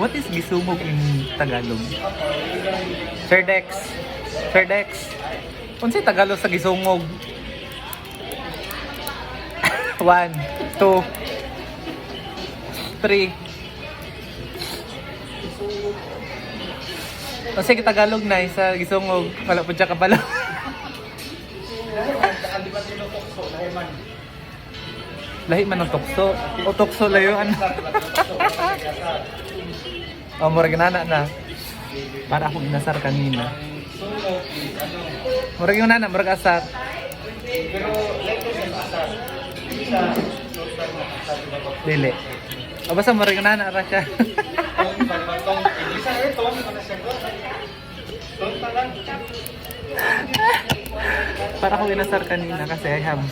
What is gisumog in Tagalog? Sir Dex. Sir Dex. Unsay Tagalog sa gisumog? 1, 2, 3. O sige, Tagalog na sa gisungog. Wala po siya kabalo. Lahi man ng tukso. O tukso layo ano. O murag nana na. Para akong inasar kanina. Murag yung nana, murag asar. Dili. O basta murag yung nana ra siya. Para akong inasar kanina kasi I have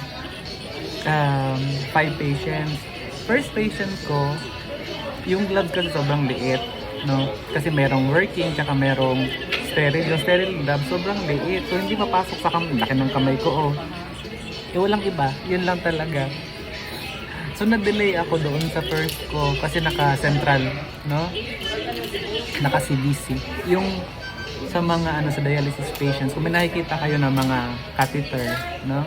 5 patients. First patient ko, yung gloves kasi sobrang liit, no? Kasi merong working, tsaka merong sterile. Yung sterile gloves sobrang liit, so hindi mapasok sa kamay. Laki ng kamay ko, oh. Walang iba, yun lang talaga. So na-delay ako doon sa first ko kasi naka-central, no? Naka-CDC. Yung sa mga sa dialysis patients, kung may nakikita kayo ng mga catheter, no?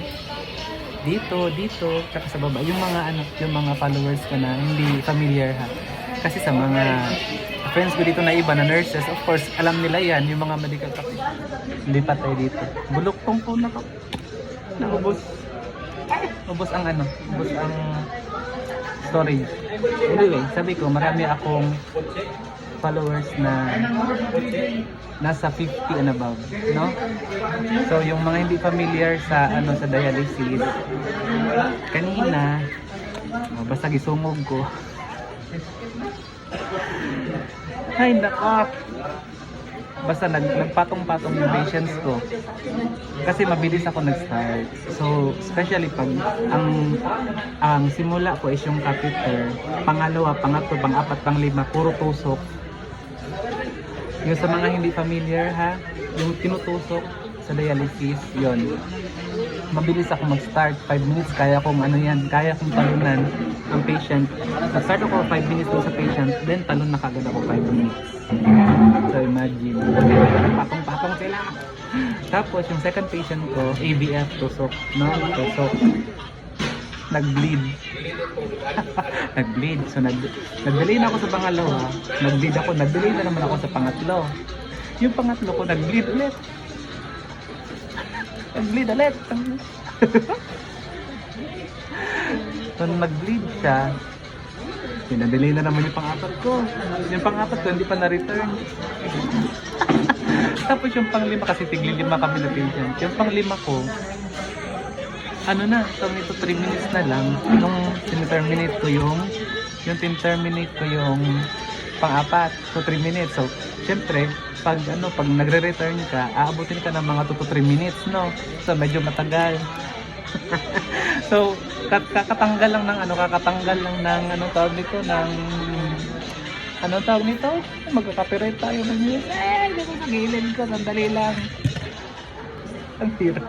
Dito, tsaka sa baba, yung mga followers ko na hindi familiar ha. Kasi sa mga friends ko dito na iba na nurses, of course, alam nila yan, yung mga medical catheter. Lipat tayo dito. Bulok tong phone na to. Naubos. Ubos ang storage. Anyway, sabi ko, marami akong followers na nasa 50 and above, no? So yung mga hindi familiar sa sa dialysis, kanina basta gisungog ko. Ay nako. Basta nagpatong-patong yung patients ko. Kasi mabilis ako nag-start. So, especially pag ang simula ko is yung catheter, pangalawa, pangatlo, pang-apat, pang-lima, puro tusok. Yung sa mga hindi familiar ha, yung tinutusok sa dialysis, yon. Mabilis ako mag-start, 5 minutes, kaya kong kaya kong talunan ang patient. Nag-start ako 5 minutes doon sa patient, then talon na kagad ako 5 minutes. So imagine, patong-patong sila. Tapos yung second patient ko, ABF, tusok, no? Tusok. Nag-bleed. Nag-bleed. So nag-delay na ako sa pangalawa, nag-bleed ako, nag-delay na naman ako sa pangatlo. Yung pangatlo ko, nag-bleed ulit. Nag-bleed ulit. So nag-bleed siya, pinadelay na naman yung pang-apat ko. Yung pang-apat ko hindi pa na-return. Tapos yung pang-lima, kasi tigli-lima kami na patient. Yung pang-lima ko, so nito 3 minutes na lang. Yung tin-terminate ko yung pang-apat. So 3 minutes. So syempre, pag nagre-return ka, aabutin ka ng mga 2 to 3 minutes, no? So medyo matagal. So kakatanggal lang ng tawag nito, magka-copyright tayo ng news. Hindi ko sa gilid ko, sandali lang. Ang tiro.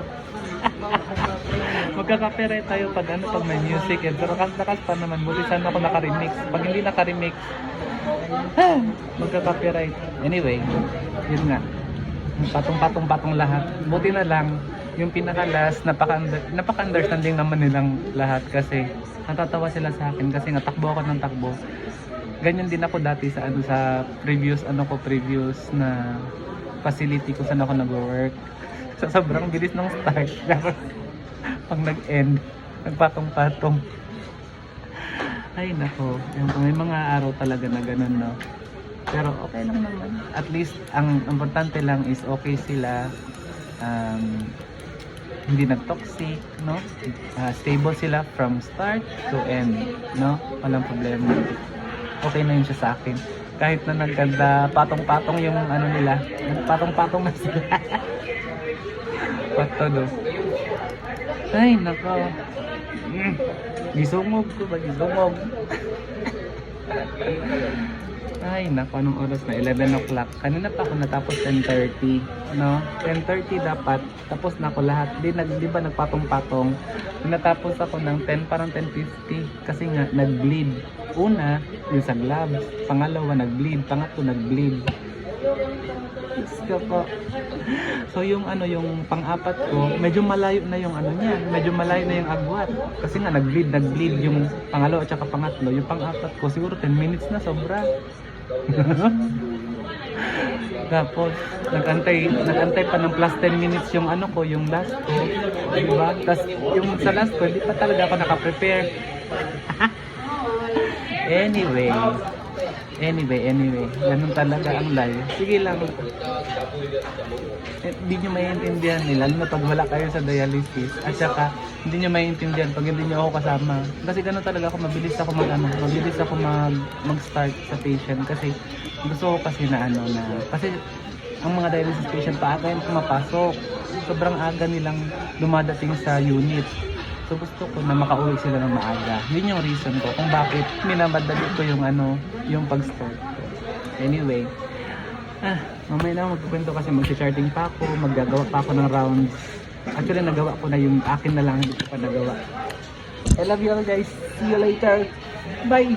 Magka-copyright tayo pag may music, pero kas pa naman, buti sana ako naka-remix. Pag hindi naka-remix, magka-copyright. Anyway, yun nga, patong-patong lahat. Buti na lang yung pinaka-last, napaka-understanding naman nilang lahat kasi natatawa sila sa akin kasi natakbo ako ng takbo. Ganyan din ako dati sa previous na facility kung saan ako nag-work. So, sobrang bilis ng start. Pag nag-end, nagpatong-patong. Ay nako, may mga araw talaga na ganun, no? Pero okay lang naman. At least, ang importante lang is okay sila. Hindi nag-toxic, no? Stable sila from start to end, no? Walang problema. Okay na yun siya sa akin. Kahit na nagkanda patong-patong yung nila, patong-patong na sila. Patodo. Ay nako. Gisungog ko ba? Gisungog. Ay nako, anong oras na? 11 o'clock. Kanina pa ako natapos 10:30, no? 10:30 dapat tapos na ako lahat. Di ba nagpatong-patong. Natapos ako ng 10, parang 10:50 kasi nga nag-bleed. Una, yung sa gloves. Pangalawa, nag-bleed. Pangatlo, nag-bleed. Diyos ko po. So yung ano, yung pang-apat ko, medyo malayo na yung ano niya. Medyo malayo na yung agwat. Kasi nga, nag-bleed yung pangalawa at saka pangatlo. Yung pang-apat ko, siguro 10 minutes na, sobra. Tapos, nag-antay pa ng plus 10 minutes yung ano ko, yung last ko. Diba? Tapos, yung sa last ko, hindi pa talaga ako nakaprepare. Anyway. Ganun talaga ang life. Sige lang. Hindi nyo maiintindihan nila, lalo na pag wala kayo sa dialysis. At saka, hindi nyo maiintindihan pag hindi nyo ako kasama. Kasi ganun talaga ako, mabilis ako mag-start sa patient. Kasi, gusto ko kasi na kasi ang mga dialysis patient paaga yung pumapasok. Sobrang aga nilang dumadating sa unit. So gusto ko na makauwi sila ng maaga. Yun yung reason ko kung bakit minamadali ko yung pag-start ko. Anyway, mamaya na magkukwento kasi mag-charting pa ako, maggagawa pa ako ng rounds. Actually nagawa ko na yung akin na lang, hindi ko pa nagawa. I love you all guys. See you later. Bye!